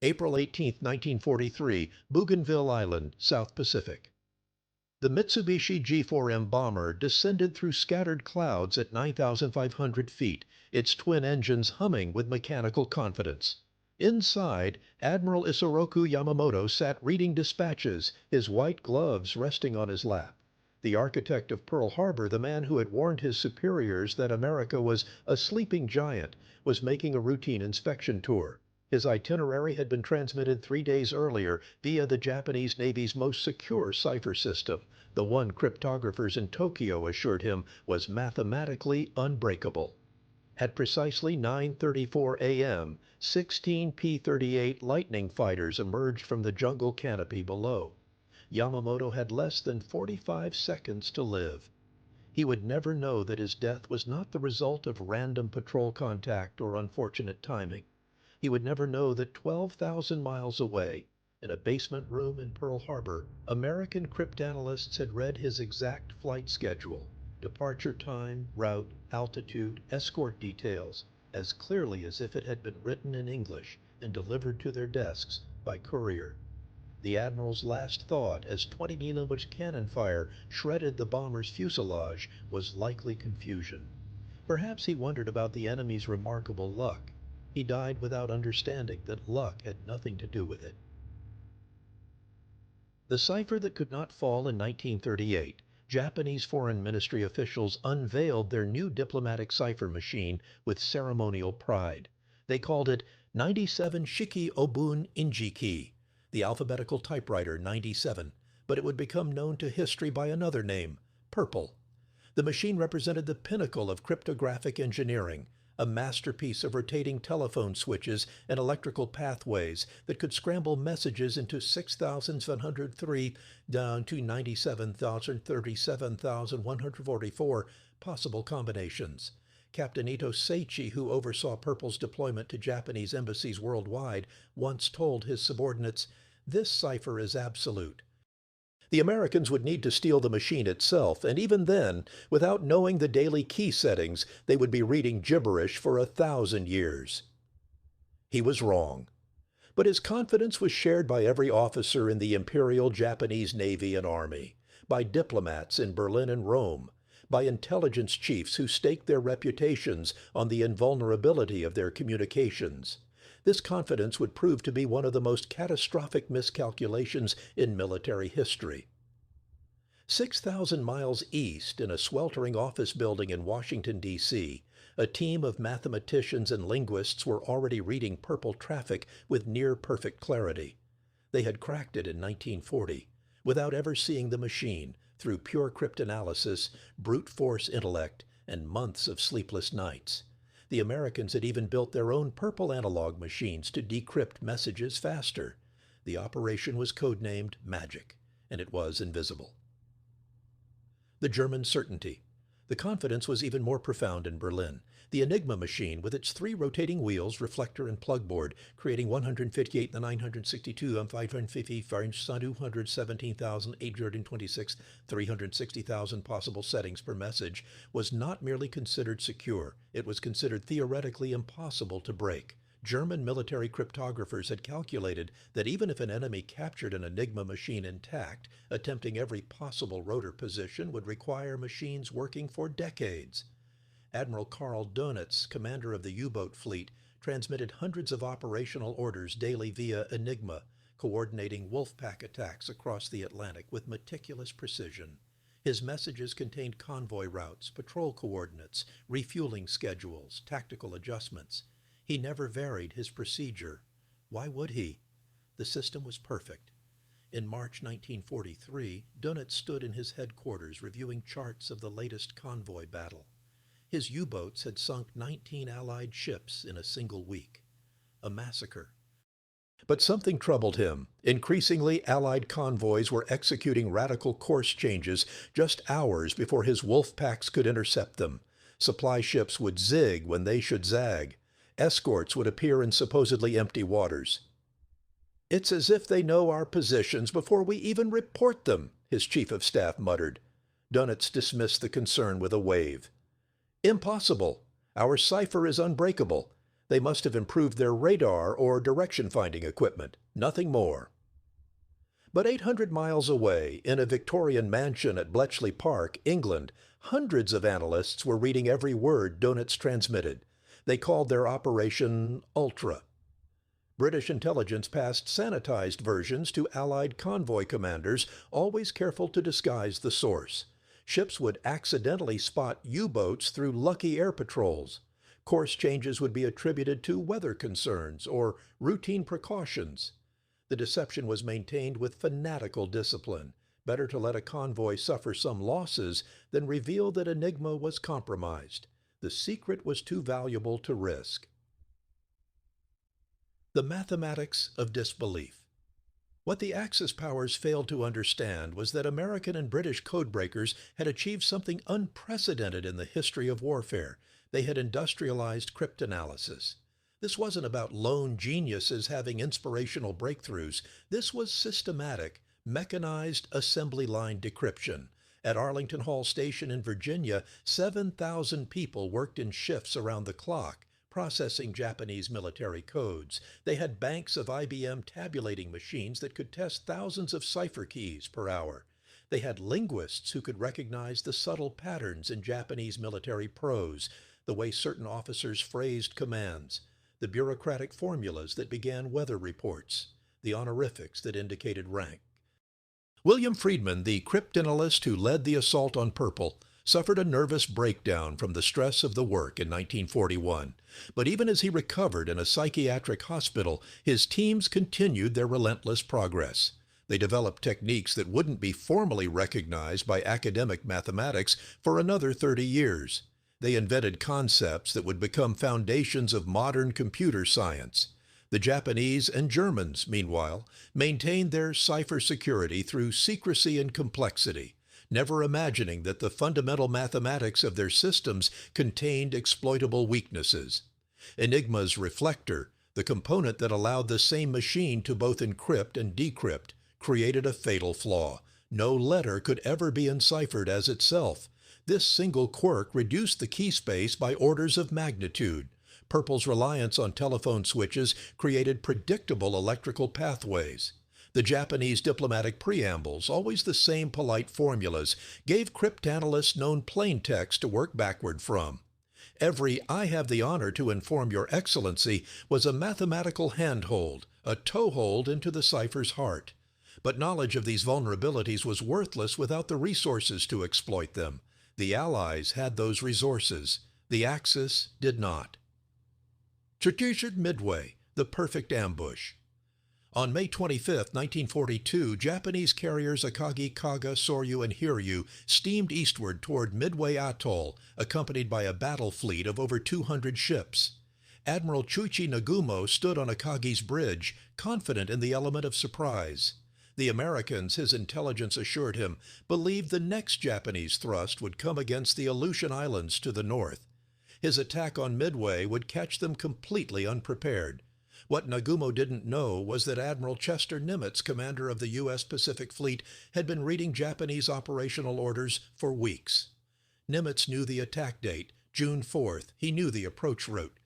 April 18, 1943, Bougainville Island, South Pacific. The Mitsubishi G4M bomber descended through scattered clouds at 9,500 feet, its twin engines humming with mechanical confidence. Inside, Admiral Yamamoto sat reading dispatches, his white gloves resting on his lap. The architect of Pearl Harbor, the man who had warned his superiors that America was a sleeping giant, was making a routine inspection tour. His itinerary had been transmitted 3 days earlier via the Japanese Navy's most secure cipher system, the one cryptographers in Tokyo assured him was mathematically unbreakable. At precisely 9:34 a.m., 16 P-38 Lightning fighters emerged from the jungle canopy below. Yamamoto had less than 45 seconds to live. He would never know that his death was not the result of random patrol contact or unfortunate timing. He would never know that 12,000 miles away, in a basement room in Pearl Harbor, American cryptanalysts had read his exact flight schedule, departure time, route, altitude, escort details, as clearly as if it had been written in English and delivered to their desks by courier. The Admiral's last thought, as 20mm cannon fire shredded the bomber's fuselage, was likely confusion. Perhaps he wondered about the enemy's remarkable luck. He died without understanding that luck had nothing to do with it. The cipher that could not fall in 1938, Japanese Foreign Ministry officials unveiled their new diplomatic cipher machine with ceremonial pride. They called it 97 Shiki Obun Injiki, the alphabetical typewriter 97, but it would become known to history by another name, Purple. The machine represented the pinnacle of cryptographic engineering, a masterpiece of rotating telephone switches and electrical pathways that could scramble messages into 6,703 down to 97,037,144 possible combinations. Captain Ito Seichi, who oversaw Purple's deployment to Japanese embassies worldwide, once told his subordinates, "This cipher is absolute." The Americans would need to steal the machine itself, and even then, without knowing the daily key settings, they would be reading gibberish for 1,000 years. He was wrong. But his confidence was shared by every officer in the Imperial Japanese Navy and Army, by diplomats in Berlin and Rome, by intelligence chiefs who staked their reputations on the invulnerability of their communications. This confidence would prove to be one of the most catastrophic miscalculations in military history. 6,000 miles east, in a sweltering office building in Washington, D.C., a team of mathematicians and linguists were already reading Purple traffic with near-perfect clarity. They had cracked it in 1940, without ever seeing the machine, through pure cryptanalysis, brute force intellect, and months of sleepless nights. The Americans had even built their own Purple analog machines to decrypt messages faster. The operation was codenamed Magic, and it was invisible. The German certainty. The confidence was even more profound in Berlin. The Enigma machine, with its 3 rotating wheels, reflector, and plugboard, creating 158 to 962 and 550 217,826, 360,000 possible settings per message, was not merely considered secure, it was considered theoretically impossible to break. German military cryptographers had calculated that even if an enemy captured an Enigma machine intact, attempting every possible rotor position would require machines working for decades. Admiral Karl Dönitz, commander of the U-boat fleet, transmitted hundreds of operational orders daily via Enigma, coordinating Wolfpack attacks across the Atlantic with meticulous precision. His messages contained convoy routes, patrol coordinates, refueling schedules, tactical adjustments. He never varied his procedure. Why would he? The system was perfect. In March 1943, Dönitz stood in his headquarters reviewing charts of the latest convoy battle. His U-boats had sunk 19 Allied ships in a single week. A massacre. But something troubled him. Increasingly, Allied convoys were executing radical course changes just hours before his wolf packs could intercept them. Supply ships would zig when they should zag. Escorts would appear in supposedly empty waters. "It's as if they know our positions before we even report them," his chief of staff muttered. Dönitz dismissed the concern with a wave. "Impossible. Our cipher is unbreakable. They must have improved their radar or direction-finding equipment, nothing more. But 800 miles away, in a Victorian mansion at Bletchley Park, England, hundreds of analysts were reading every word Dönitz transmitted. They called their operation Ultra. British intelligence passed sanitized versions to Allied convoy commanders, always careful to disguise the source. Ships would accidentally spot U-boats through lucky air patrols. Course changes would be attributed to weather concerns or routine precautions. The deception was maintained with fanatical discipline. Better to let a convoy suffer some losses than reveal that Enigma was compromised. The secret was too valuable to risk. The mathematics of disbelief. What the Axis powers failed to understand was that American and British codebreakers had achieved something unprecedented in the history of warfare. They had industrialized cryptanalysis. This wasn't about lone geniuses having inspirational breakthroughs. This was systematic, mechanized assembly line decryption. At Arlington Hall Station in Virginia, 7,000 people worked in shifts around the clock, processing Japanese military codes. They had banks of IBM tabulating machines that could test thousands of cipher keys per hour. They had linguists who could recognize the subtle patterns in Japanese military prose, the way certain officers phrased commands, the bureaucratic formulas that began weather reports, the honorifics that indicated rank. William Friedman, the cryptanalyst who led the assault on Purple, suffered a nervous breakdown from the stress of the work in 1941. But even as he recovered in a psychiatric hospital, his teams continued their relentless progress. They developed techniques that wouldn't be formally recognized by academic mathematics for another 30 years. They invented concepts that would become foundations of modern computer science. The Japanese and Germans, meanwhile, maintained their cipher security through secrecy and complexity, never imagining that the fundamental mathematics of their systems contained exploitable weaknesses. Enigma's reflector, the component that allowed the same machine to both encrypt and decrypt, created a fatal flaw. No letter could ever be enciphered as itself. This single quirk reduced the key space by orders of magnitude. Purple's reliance on telephone switches created predictable electrical pathways. The Japanese diplomatic preambles, always the same polite formulas, gave cryptanalysts known plain text to work backward from. Every "I have the honor to inform your excellency" was a mathematical handhold, a toehold into the cipher's heart. But knowledge of these vulnerabilities was worthless without the resources to exploit them. The Allies had those resources. The Axis did not. Strategic Midway, the perfect ambush. On May 25, 1942, Japanese carriers Akagi, Kaga, Soryu, and Hiryu steamed eastward toward Midway Atoll, accompanied by a battle fleet of over 200 ships. Admiral Chuichi Nagumo stood on Akagi's bridge, confident in the element of surprise. The Americans, his intelligence assured him, believed the next Japanese thrust would come against the Aleutian Islands to the north. His attack on Midway would catch them completely unprepared. What Nagumo didn't know was that Admiral Chester Nimitz, commander of the U.S. Pacific Fleet, had been reading Japanese operational orders for weeks. Nimitz knew the attack date, June 4th. He knew the approach route.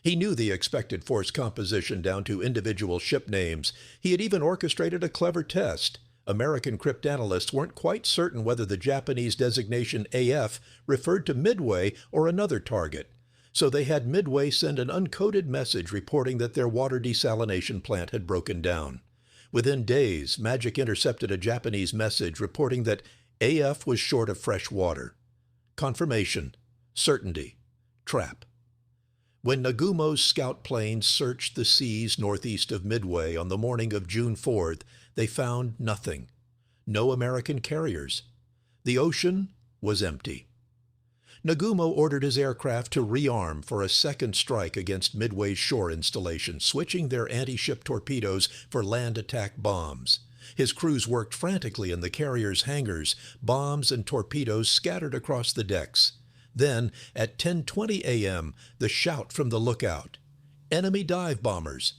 He knew the expected force composition down to individual ship names. He had even orchestrated a clever test. American cryptanalysts weren't quite certain whether the Japanese designation AF referred to Midway or another target. So they had Midway send an uncoded message reporting that their water desalination plant had broken down. Within days, Magic intercepted a Japanese message reporting that AF was short of fresh water. Confirmation. Certainty. Trap. When Nagumo's scout planes searched the seas northeast of Midway on the morning of June 4th, they found nothing. No American carriers. The ocean was empty. Nagumo ordered his aircraft to rearm for a second strike against Midway's shore installation, switching their anti-ship torpedoes for land attack bombs. His crews worked frantically in the carrier's hangars, bombs and torpedoes scattered across the decks. Then, at 10:20 a.m., the shout from the lookout. Enemy dive bombers.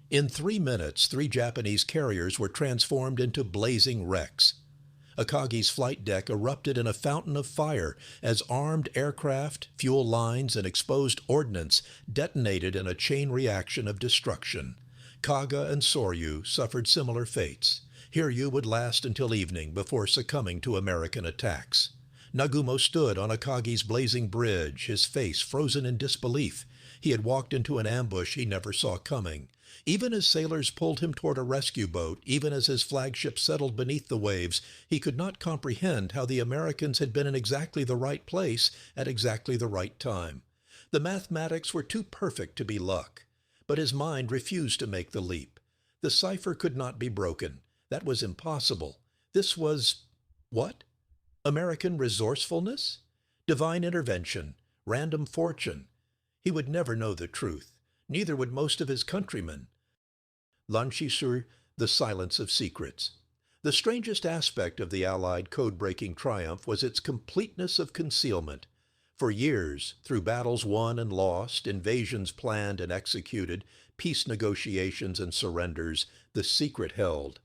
In 3 minutes, 3 Japanese carriers were transformed into blazing wrecks. Akagi's flight deck erupted in a fountain of fire as armed aircraft, fuel lines, and exposed ordnance detonated in a chain reaction of destruction. Kaga and Soryu suffered similar fates. Hiryu would last until evening before succumbing to American attacks. Nagumo stood on Akagi's blazing bridge, his face frozen in disbelief. He had walked into an ambush he never saw coming. Even as sailors pulled him toward a rescue boat, even as his flagship settled beneath the waves, he could not comprehend how the Americans had been in exactly the right place at exactly the right time. The mathematics were too perfect to be luck. But his mind refused to make the leap. The cipher could not be broken. That was impossible. This was what? American resourcefulness? Divine intervention? Random fortune? He would never know the truth. Neither would most of his countrymen. Lanchisur, the silence of secrets. The strangest aspect of the Allied code-breaking triumph was its completeness of concealment. For years, through battles won and lost, invasions planned and executed, peace negotiations and surrenders, the secret held.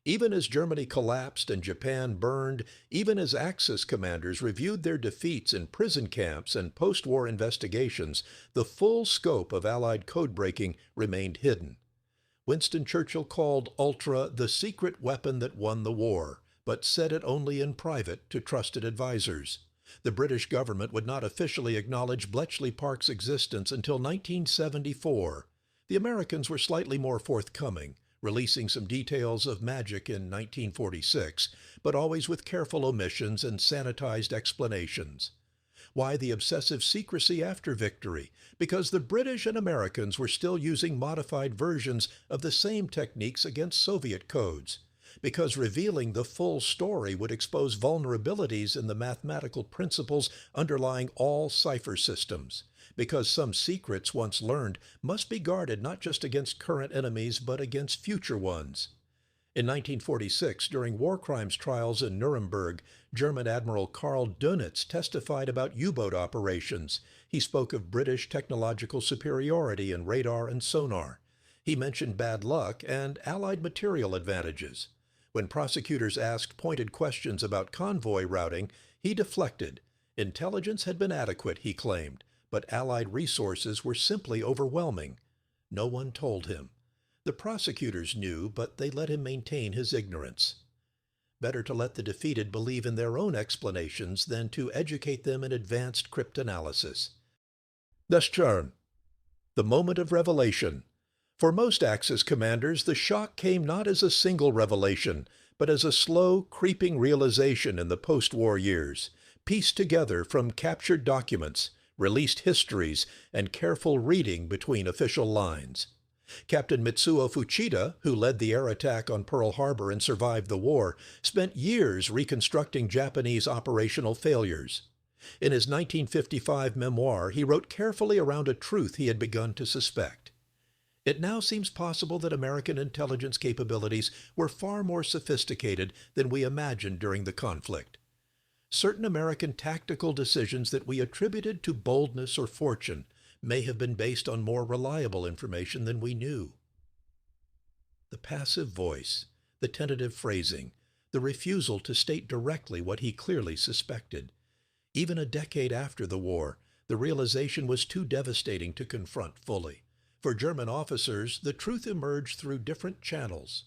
Even as Germany collapsed and Japan burned, even as Axis commanders reviewed their defeats in prison camps and post-war investigations, the full scope of Allied code-breaking remained hidden. Winston Churchill called Ultra the secret weapon that won the war, but said it only in private to trusted advisors. The British government would not officially acknowledge Bletchley Park's existence until 1974. The Americans were slightly more forthcoming, releasing some details of magic in 1946, but always with careful omissions and sanitized explanations. Why the obsessive secrecy after victory? Because the British and Americans were still using modified versions of the same techniques against Soviet codes. Because revealing the full story would expose vulnerabilities in the mathematical principles underlying all cipher systems. Because some secrets once learned must be guarded not just against current enemies but against future ones. In 1946, during war crimes trials in Nuremberg, German Admiral Karl Dönitz testified about U-boat operations. He spoke of British technological superiority in radar and sonar. He mentioned bad luck and Allied material advantages. When prosecutors asked pointed questions about convoy routing, he deflected. Intelligence had been adequate, he claimed, but Allied resources were simply overwhelming. No one told him. The prosecutors knew, but they let him maintain his ignorance. Better to let the defeated believe in their own explanations than to educate them in advanced cryptanalysis. Das Turn, the moment of revelation. For most Axis commanders, the shock came not as a single revelation, but as a slow, creeping realization in the post-war years, pieced together from captured documents, released histories, and careful reading between official lines. Captain Mitsuo Fuchida, who led the air attack on Pearl Harbor and survived the war, spent years reconstructing Japanese operational failures. In his 1955 memoir, he wrote carefully around a truth he had begun to suspect. It now seems possible that American intelligence capabilities were far more sophisticated than we imagined during the conflict. Certain American tactical decisions that we attributed to boldness or fortune may have been based on more reliable information than we knew. The passive voice, the tentative phrasing, the refusal to state directly what he clearly suspected. Even a decade after the war, the realization was too devastating to confront fully. For German officers, the truth emerged through different channels.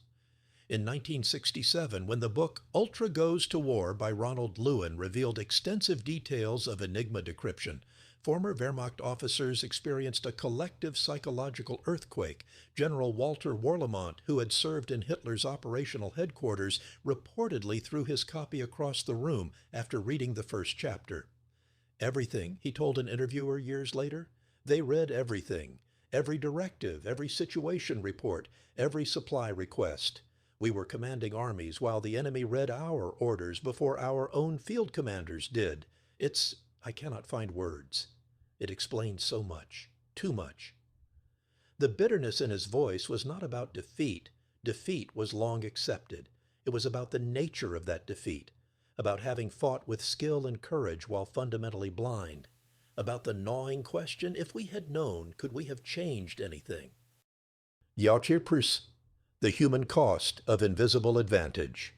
In 1967, when the book Ultra Goes to War by Ronald Lewin revealed extensive details of Enigma decryption, former Wehrmacht officers experienced a collective psychological earthquake. General Walter Warlimont, who had served in Hitler's operational headquarters, reportedly threw his copy across the room after reading the first chapter. Everything, he told an interviewer years later, they read everything. Every directive, every situation report, every supply request. We were commanding armies while the enemy read our orders before our own field commanders did. I cannot find words. It explains so much, too much. The bitterness in his voice was not about defeat. Defeat was long accepted. It was about the nature of that defeat, about having fought with skill and courage while fundamentally blind, about the gnawing question, if we had known, could we have changed anything? Yautjerpers, the human cost of invisible advantage.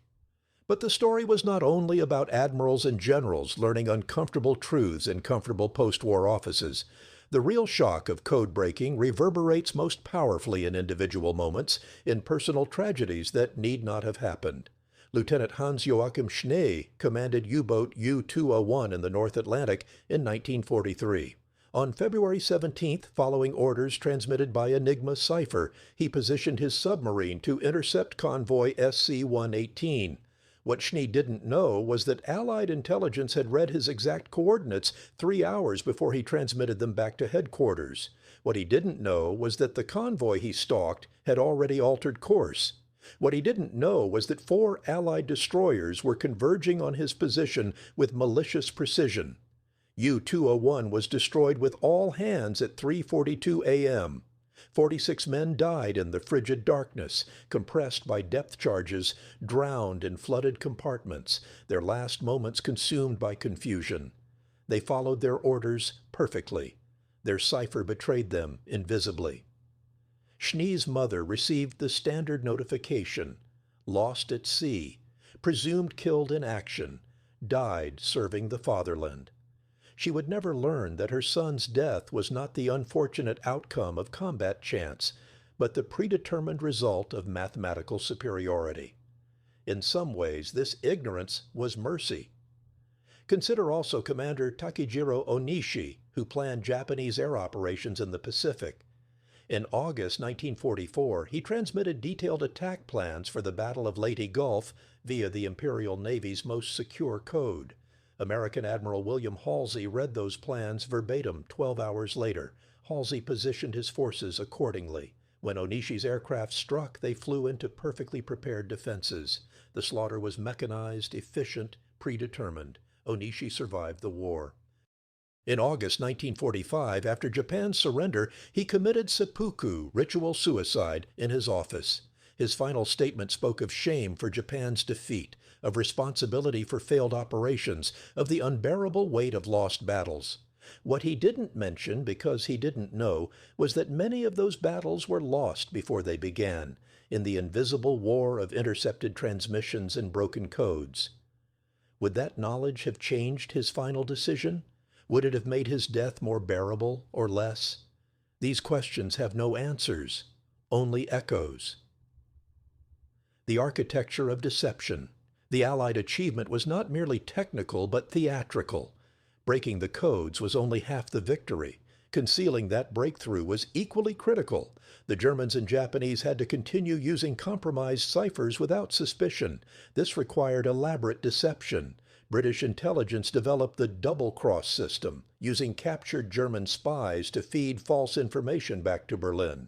But the story was not only about admirals and generals learning uncomfortable truths in comfortable post-war offices. The real shock of code breaking reverberates most powerfully in individual moments, in personal tragedies that need not have happened. Lieutenant Hans-Joachim Schnee commanded U-boat U-201 in the North Atlantic in 1943. On February 17th, following orders transmitted by Enigma cipher, he positioned his submarine to intercept convoy SC-118. What Schnee didn't know was that Allied intelligence had read his exact coordinates 3 hours before he transmitted them back to headquarters. What he didn't know was that the convoy he stalked had already altered course. What he didn't know was that 4 Allied destroyers were converging on his position with malicious precision. U-201 was destroyed with all hands at 3:42 a.m. 46 men died in the frigid darkness, compressed by depth charges, drowned in flooded compartments, their last moments consumed by confusion. They followed their orders perfectly. Their cipher betrayed them invisibly. Schnee's mother received the standard notification: lost at sea, presumed killed in action, died serving the fatherland. She would never learn that her son's death was not the unfortunate outcome of combat chance, but the predetermined result of mathematical superiority. In some ways, this ignorance was mercy. Consider also Commander Takejiro Onishi, who planned Japanese air operations in the Pacific. In August 1944, he transmitted detailed attack plans for the Battle of Leyte Gulf via the Imperial Navy's most secure code. American Admiral William Halsey read those plans verbatim 12 hours later. Halsey positioned his forces accordingly. When Onishi's aircraft struck, they flew into perfectly prepared defenses. The slaughter was mechanized, efficient, predetermined. Onishi survived the war. In August 1945, after Japan's surrender, he committed seppuku, ritual suicide, in his office. His final statement spoke of shame for Japan's defeat, of responsibility for failed operations, of the unbearable weight of lost battles. What he didn't mention, because he didn't know, was that many of those battles were lost before they began, in the invisible war of intercepted transmissions and broken codes. Would that knowledge have changed his final decision? Would it have made his death more bearable or less? These questions have no answers, only echoes. The architecture of deception. The Allied achievement was not merely technical, but theatrical. Breaking the codes was only half the victory. Concealing that breakthrough was equally critical. The Germans and Japanese had to continue using compromised ciphers without suspicion. This required elaborate deception. British intelligence developed the double-cross system, using captured German spies to feed false information back to Berlin.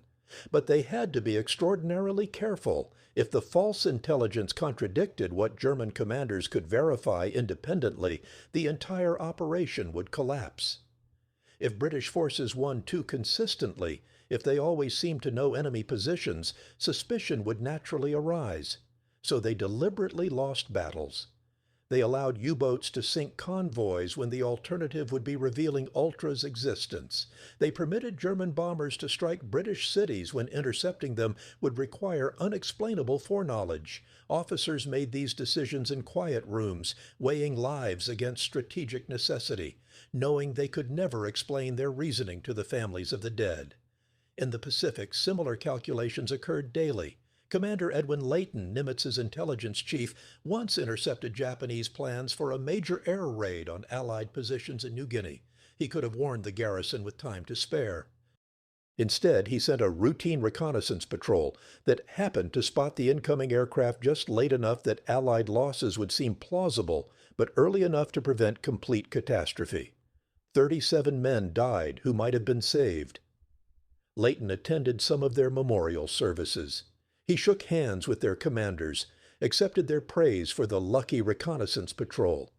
But they had to be extraordinarily careful. If the false intelligence contradicted what German commanders could verify independently, the entire operation would collapse. If British forces won too consistently, if they always seemed to know enemy positions, suspicion would naturally arise. So they deliberately lost battles. They allowed U-boats to sink convoys when the alternative would be revealing Ultra's existence. They permitted German bombers to strike British cities when intercepting them would require unexplainable foreknowledge. Officers made these decisions in quiet rooms, weighing lives against strategic necessity, knowing they could never explain their reasoning to the families of the dead. In the Pacific, similar calculations occurred daily. Commander Edwin Layton, Nimitz's intelligence chief, once intercepted Japanese plans for a major air raid on Allied positions in New Guinea. He could have warned the garrison with time to spare. Instead, he sent a routine reconnaissance patrol that happened to spot the incoming aircraft just late enough that Allied losses would seem plausible, but early enough to prevent complete catastrophe. 37 men died who might have been saved. Layton attended some of their memorial services. He shook hands with their commanders, accepted their praise for the lucky reconnaissance patrol.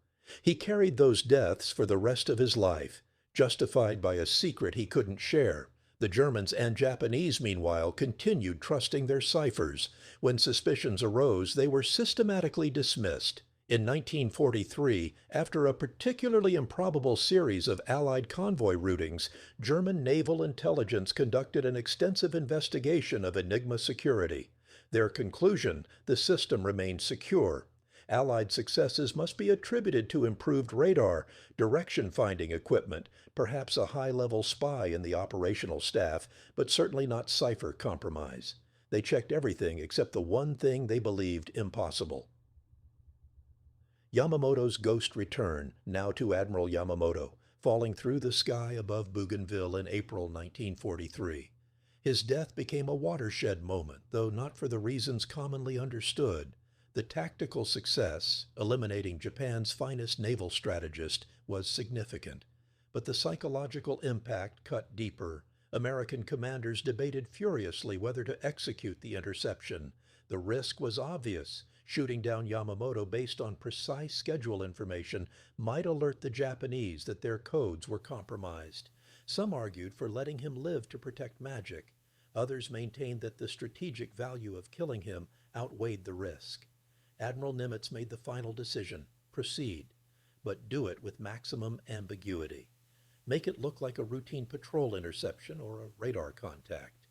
He carried those deaths for the rest of his life, justified by a secret he couldn't share. The Germans and Japanese, meanwhile, continued trusting their ciphers. When suspicions arose, they were systematically dismissed. In 1943, after a particularly improbable series of Allied convoy routings, German naval intelligence conducted an extensive investigation of Enigma security. Their conclusion: the system remained secure. Allied successes must be attributed to improved radar, direction-finding equipment, perhaps a high-level spy in the operational staff, but certainly not cipher compromise. They checked everything except the one thing they believed impossible. Yamamoto's ghost return, now to Admiral Yamamoto, falling through the sky above Bougainville in April 1943. His death became a watershed moment, though not for the reasons commonly understood. The tactical success, eliminating Japan's finest naval strategist, was significant. But the psychological impact cut deeper. American commanders debated furiously whether to execute the interception. The risk was obvious. Shooting down Yamamoto based on precise schedule information might alert the Japanese that their codes were compromised. Some argued for letting him live to protect magic. Others maintained that the strategic value of killing him outweighed the risk. Admiral Nimitz made the final decision: proceed, but do it with maximum ambiguity. Make it look like a routine patrol interception or a radar contact.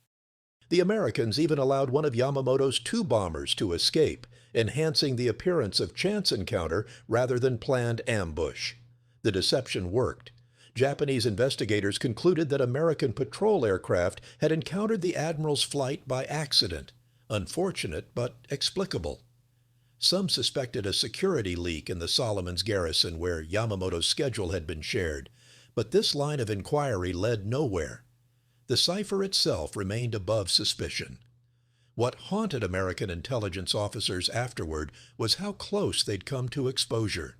The Americans even allowed one of Yamamoto's two bombers to escape, enhancing the appearance of chance encounter rather than planned ambush. The deception worked. Japanese investigators concluded that American patrol aircraft had encountered the Admiral's flight by accident. Unfortunate, but explicable. Some suspected a security leak in the Solomons garrison where Yamamoto's schedule had been shared, but this line of inquiry led nowhere. The cipher itself remained above suspicion. What haunted American intelligence officers afterward was how close they'd come to exposure.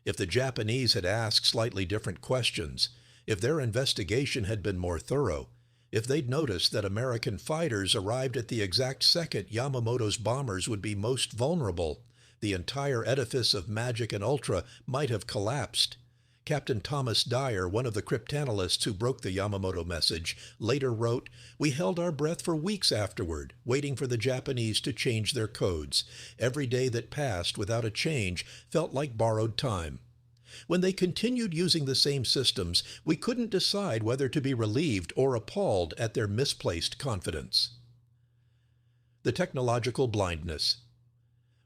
If the Japanese had asked slightly different questions, if their investigation had been more thorough, if they'd noticed that American fighters arrived at the exact second Yamamoto's bombers would be most vulnerable, the entire edifice of Magic and Ultra might have collapsed. Captain Thomas Dyer, one of the cryptanalysts who broke the Yamamoto message, later wrote, "We held our breath for weeks afterward, waiting for the Japanese to change their codes. Every day that passed without a change felt like borrowed time. When they continued using the same systems, we couldn't decide whether to be relieved or appalled at their misplaced confidence." The technological blindness.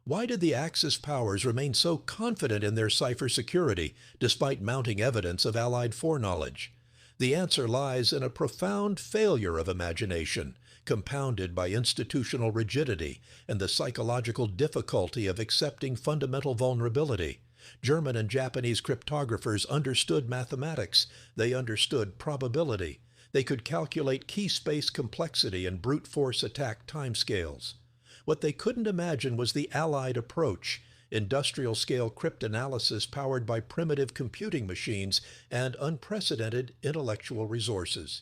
Why did the Axis powers remain so confident in their cipher security, despite mounting evidence of Allied foreknowledge? The answer lies in a profound failure of imagination, compounded by institutional rigidity and the psychological difficulty of accepting fundamental vulnerability. German and Japanese cryptographers understood mathematics. They understood probability. They could calculate key space complexity and brute force attack timescales. What they couldn't imagine was the Allied approach: industrial-scale cryptanalysis powered by primitive computing machines and unprecedented intellectual resources.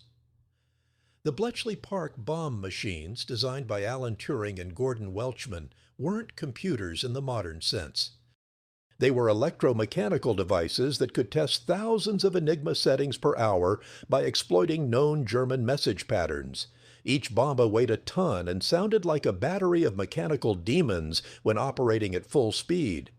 The Bletchley Park bomb machines, designed by Alan Turing and Gordon Welchman, weren't computers in the modern sense. They were electromechanical devices that could test thousands of Enigma settings per hour by exploiting known German message patterns. Each bomba weighed a ton and sounded like a battery of mechanical demons when operating at full speed.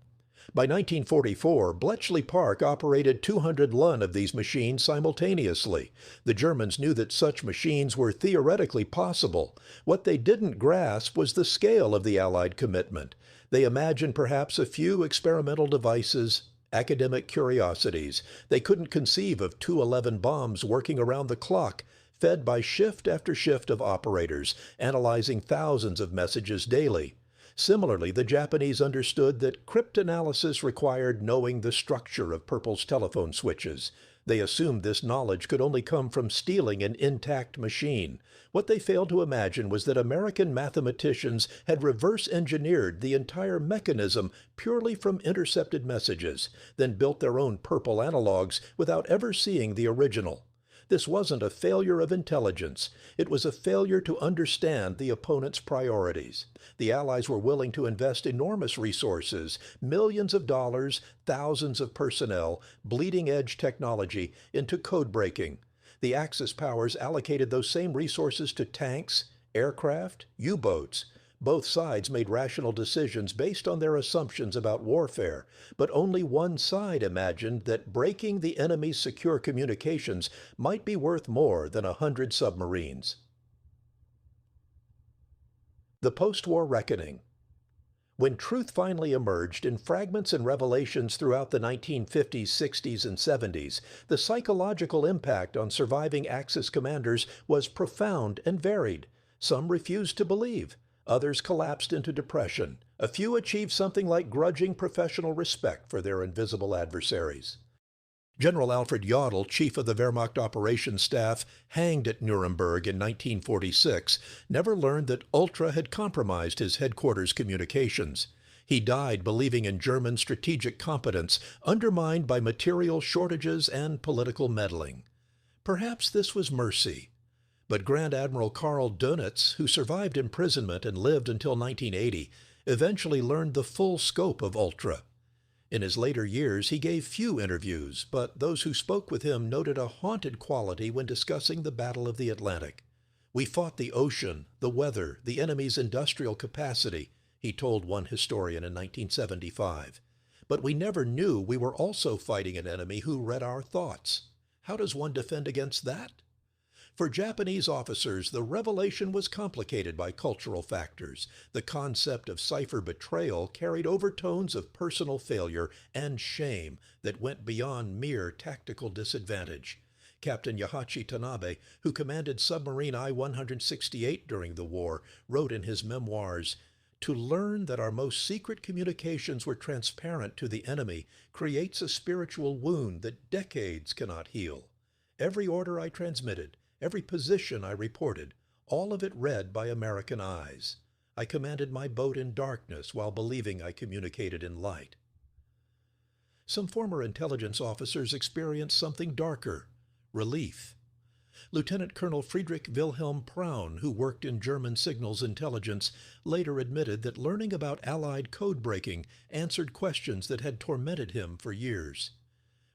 By 1944, Bletchley Park operated 200 Lun of these machines simultaneously. The Germans knew that such machines were theoretically possible. What they didn't grasp was the scale of the Allied commitment. They imagined perhaps a few experimental devices, academic curiosities. They couldn't conceive of 211 bombs working around the clock, fed by shift after shift of operators, analyzing thousands of messages daily. Similarly, the Japanese understood that cryptanalysis required knowing the structure of Purple's telephone switches. They assumed this knowledge could only come from stealing an intact machine. What they failed to imagine was that American mathematicians had reverse-engineered the entire mechanism purely from intercepted messages, then built their own Purple analogs without ever seeing the original. This wasn't a failure of intelligence. It was a failure to understand the opponent's priorities. The Allies were willing to invest enormous resources, millions of dollars, thousands of personnel, bleeding-edge technology, into code-breaking. The Axis powers allocated those same resources to tanks, aircraft, U-boats. Both sides made rational decisions based on their assumptions about warfare, but only one side imagined that breaking the enemy's secure communications might be worth more than 100 submarines. The post-war reckoning. When truth finally emerged in fragments and revelations throughout the 1950s, 60s, and 70s, the psychological impact on surviving Axis commanders was profound and varied. Some refused to believe. Others collapsed into depression. A few achieved something like grudging professional respect for their invisible adversaries. General Alfred Jodl, chief of the Wehrmacht operations staff, hanged at Nuremberg in 1946, never learned that Ultra had compromised his headquarters communications. He died believing in German strategic competence, undermined by material shortages and political meddling. Perhaps this was mercy. But Grand Admiral Karl Dönitz, who survived imprisonment and lived until 1980, eventually learned the full scope of Ultra. In his later years, he gave few interviews, but those who spoke with him noted a haunted quality when discussing the Battle of the Atlantic. "We fought the ocean, the weather, the enemy's industrial capacity," he told one historian in 1975. "But we never knew we were also fighting an enemy who read our thoughts. How does one defend against that?" For Japanese officers, the revelation was complicated by cultural factors. The concept of cipher betrayal carried overtones of personal failure and shame that went beyond mere tactical disadvantage. Captain Yahachi Tanabe, who commanded submarine I-168 during the war, wrote in his memoirs, "To learn that our most secret communications were transparent to the enemy creates a spiritual wound that decades cannot heal. Every order I transmitted, every position I reported, all of it read by American eyes. I commanded my boat in darkness while believing I communicated in light." Some former intelligence officers experienced something darker: relief. Lieutenant Colonel Friedrich Wilhelm Braun, who worked in German signals intelligence, later admitted that learning about Allied code breaking answered questions that had tormented him for years.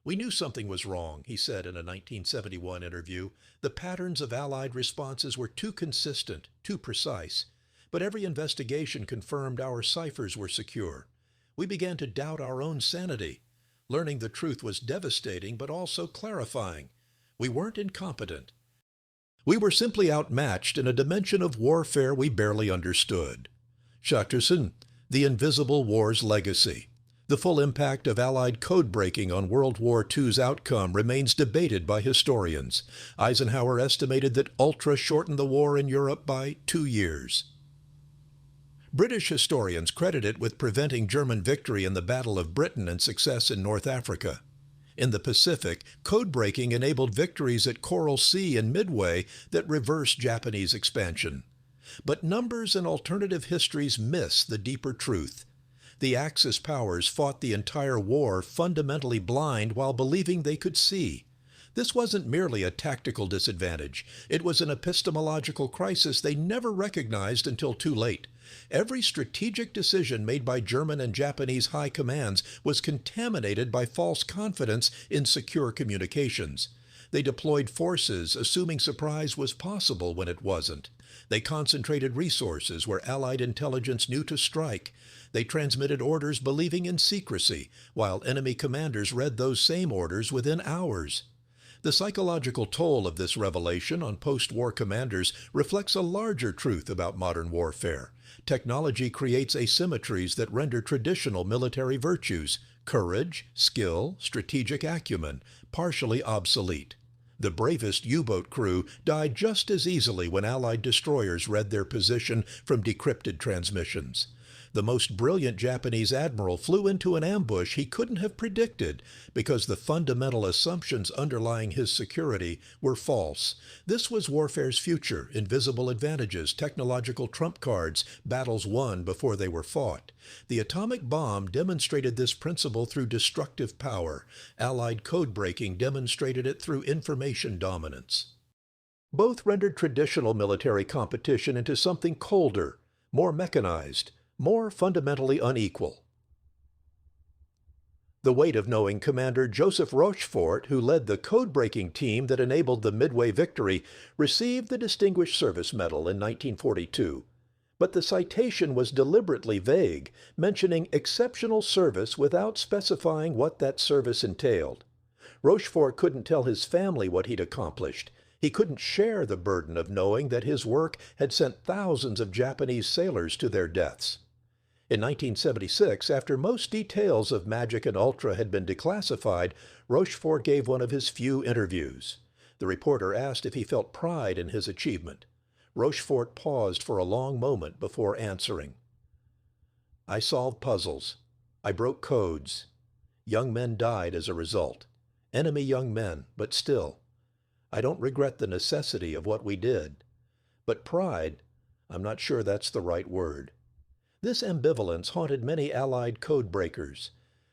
"We knew something was wrong," he said in a 1971 interview. "The patterns of Allied responses were too consistent, too precise. But every investigation confirmed our ciphers were secure. We began to doubt our own sanity. Learning the truth was devastating, but also clarifying. We weren't incompetent. We were simply outmatched in a dimension of warfare we barely understood." Chatterson, The Invisible War's Legacy. The full impact of Allied code breaking on World War II's outcome remains debated by historians. Eisenhower estimated that Ultra shortened the war in Europe by 2 years. British historians credit it with preventing German victory in the Battle of Britain and success in North Africa. In the Pacific, code breaking enabled victories at Coral Sea and Midway that reversed Japanese expansion. But numbers and alternative histories miss the deeper truth. The Axis powers fought the entire war fundamentally blind while believing they could see. This wasn't merely a tactical disadvantage. It was an epistemological crisis they never recognized until too late. Every strategic decision made by German and Japanese high commands was contaminated by false confidence in secure communications. They deployed forces assuming surprise was possible when it wasn't. They concentrated resources where Allied intelligence knew to strike. They transmitted orders believing in secrecy, while enemy commanders read those same orders within hours. The psychological toll of this revelation on post-war commanders reflects a larger truth about modern warfare. Technology creates asymmetries that render traditional military virtues, courage, skill, strategic acumen, partially obsolete. The bravest U-boat crew died just as easily when Allied destroyers read their position from decrypted transmissions. The most brilliant Japanese admiral flew into an ambush he couldn't have predicted because the fundamental assumptions underlying his security were false. This was warfare's future: invisible advantages, technological trump cards, battles won before they were fought. The atomic bomb demonstrated this principle through destructive power. Allied code breaking demonstrated it through information dominance. Both rendered traditional military competition into something colder, more mechanized, more fundamentally unequal. The weight of knowing Commander Joseph Rochefort, who led the code-breaking team that enabled the Midway victory, received the Distinguished Service Medal in 1942. But the citation was deliberately vague, mentioning exceptional service without specifying what that service entailed. Rochefort couldn't tell his family what he'd accomplished. He couldn't share the burden of knowing that his work had sent thousands of Japanese sailors to their deaths. In 1976, after most details of Magic and Ultra had been declassified, Rochefort gave one of his few interviews. The reporter asked if he felt pride in his achievement. Rochefort paused for a long moment before answering. "I solved puzzles. I broke codes. Young men died as a result. Enemy young men, but still. I don't regret the necessity of what we did. But pride, I'm not sure that's the right word." This ambivalence haunted many Allied code breakers.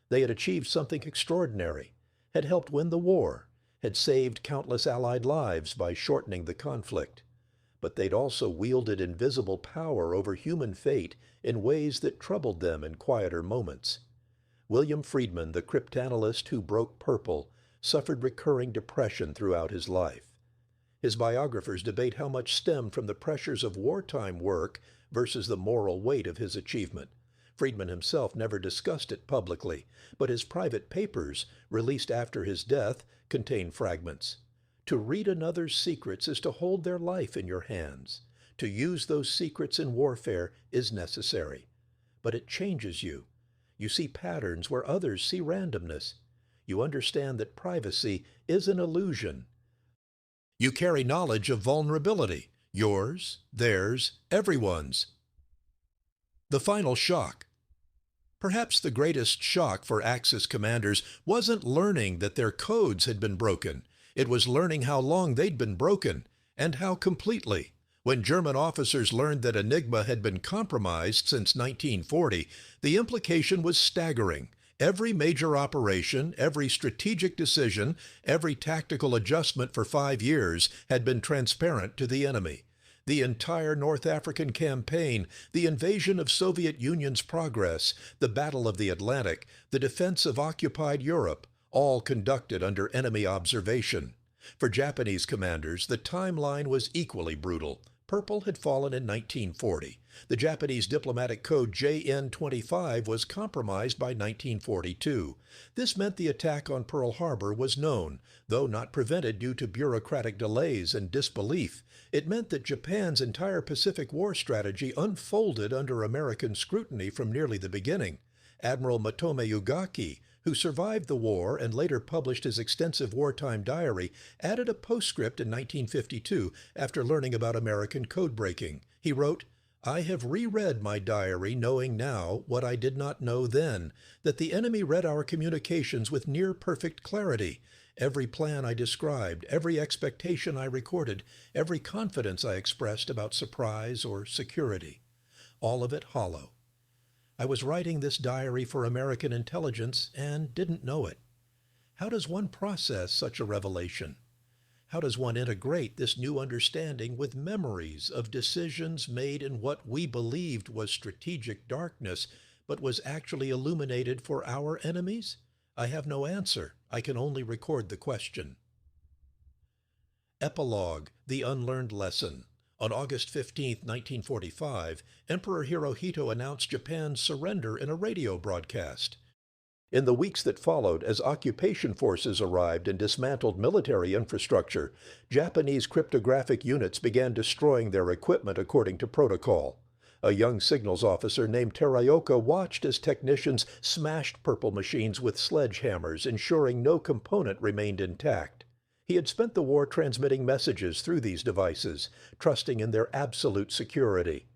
They had achieved something extraordinary, had helped win the war, had saved countless Allied lives by shortening the conflict. But they'd also wielded invisible power over human fate in ways that troubled them in quieter moments. William Friedman, the cryptanalyst who broke purple, suffered recurring depression throughout his life. His biographers debate how much stemmed from the pressures of wartime work versus the moral weight of his achievement. Friedman himself never discussed it publicly, but his private papers, released after his death, contain fragments. To read another's secrets is to hold their life in your hands. To use those secrets in warfare is necessary. But it changes you. You see patterns where others see randomness. You understand that privacy is an illusion. You carry knowledge of vulnerability. Yours, theirs, everyone's. The final shock. Perhaps the greatest shock for Axis commanders wasn't learning that their codes had been broken. It was learning how long they'd been broken, and how completely. When German officers learned that Enigma had been compromised since 1940, the implication was staggering. Every major operation, every strategic decision, every tactical adjustment for 5 years had been transparent to the enemy. The entire North African campaign, the invasion of Soviet Union's progress, the Battle of the Atlantic, the defense of occupied Europe, all conducted under enemy observation. For Japanese commanders, the timeline was equally brutal. Purple had fallen in 1940. The Japanese diplomatic code JN-25 was compromised by 1942. This meant the attack on Pearl Harbor was known, though not prevented due to bureaucratic delays and disbelief. It meant that Japan's entire Pacific War strategy unfolded under American scrutiny from nearly the beginning. Admiral Matome Ugaki, who survived the war and later published his extensive wartime diary, added a postscript in 1952 after learning about American code breaking. He wrote, "I have reread my diary knowing now what I did not know then, that the enemy read our communications with near-perfect clarity. Every plan I described, every expectation I recorded, every confidence I expressed about surprise or security. All of it hollow. I was writing this diary for American intelligence and didn't know it. How does one process such a revelation? How does one integrate this new understanding with memories of decisions made in what we believed was strategic darkness, but was actually illuminated for our enemies? I have no answer. I can only record the question." Epilogue: The Unlearned Lesson. On August 15, 1945, Emperor Hirohito announced Japan's surrender in a radio broadcast. In the weeks that followed, as occupation forces arrived and dismantled military infrastructure, Japanese cryptographic units began destroying their equipment according to protocol. A young signals officer named Teraoka watched as technicians smashed purple machines with sledgehammers, ensuring no component remained intact. He had spent the war transmitting messages through these devices, trusting in their absolute security.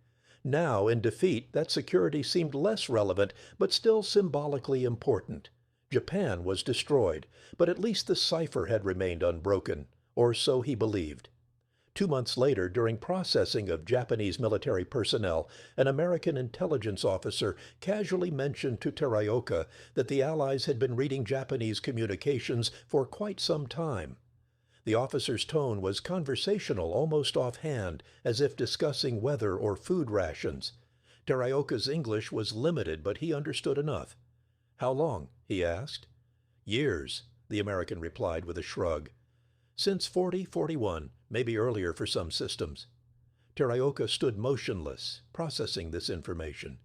Now, in defeat, that security seemed less relevant, but still symbolically important. Japan was destroyed, but at least the cipher had remained unbroken, or so he believed. 2 months later, during processing of Japanese military personnel, an American intelligence officer casually mentioned to Teraoka that the Allies had been reading Japanese communications for quite some time. The officer's tone was conversational, almost offhand, as if discussing weather or food rations. Teraoka's English was limited, but he understood enough. "How long?" he asked. "Years," the American replied with a shrug. "Since 40-41, maybe earlier for some systems." Teraoka stood motionless, processing this information.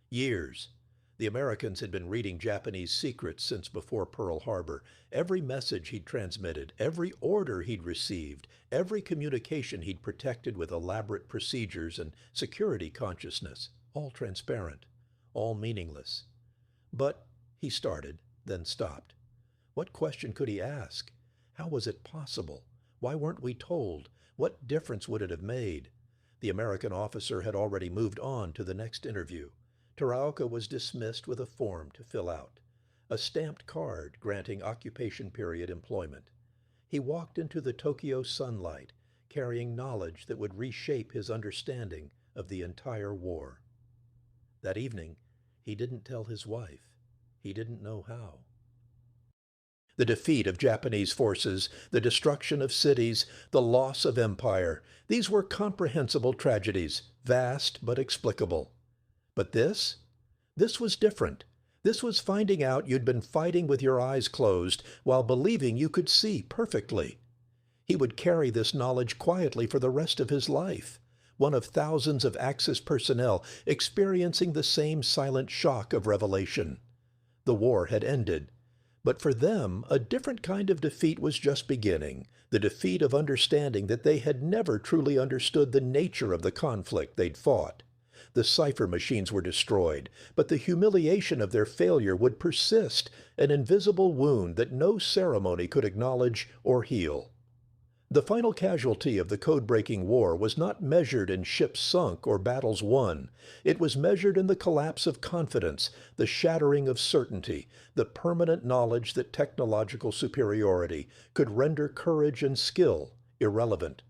Years. The Americans had been reading Japanese secrets since before Pearl Harbor. Every message he'd transmitted, every order he'd received, every communication he'd protected with elaborate procedures and security consciousness, all transparent, all meaningless. But he started, then stopped. What question could he ask? How was it possible? Why weren't we told? What difference would it have made? The American officer had already moved on to the next interview. Teraoka was dismissed with a form to fill out, a stamped card granting occupation period employment. He walked into the Tokyo sunlight, carrying knowledge that would reshape his understanding of the entire war. That evening, he didn't tell his wife. He didn't know how. The defeat of Japanese forces, the destruction of cities, the loss of empire, these were comprehensible tragedies, vast but explicable. But this was different. This was finding out you'd been fighting with your eyes closed while believing you could see perfectly. He would carry this knowledge quietly for the rest of his life, one of thousands of Axis personnel experiencing the same silent shock of revelation. The war had ended. But for them, a different kind of defeat was just beginning, the defeat of understanding that they had never truly understood the nature of the conflict they'd fought. The cipher machines were destroyed, but the humiliation of their failure would persist, an invisible wound that no ceremony could acknowledge or heal. The final casualty of the code-breaking war was not measured in ships sunk or battles won. It was measured in the collapse of confidence, the shattering of certainty, the permanent knowledge that technological superiority could render courage and skill irrelevant.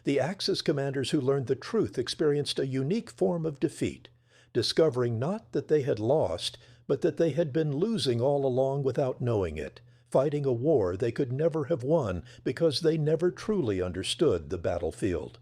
The Axis commanders who learned the truth experienced a unique form of defeat, discovering not that they had lost, but that they had been losing all along without knowing it, fighting a war they could never have won because they never truly understood the battlefield.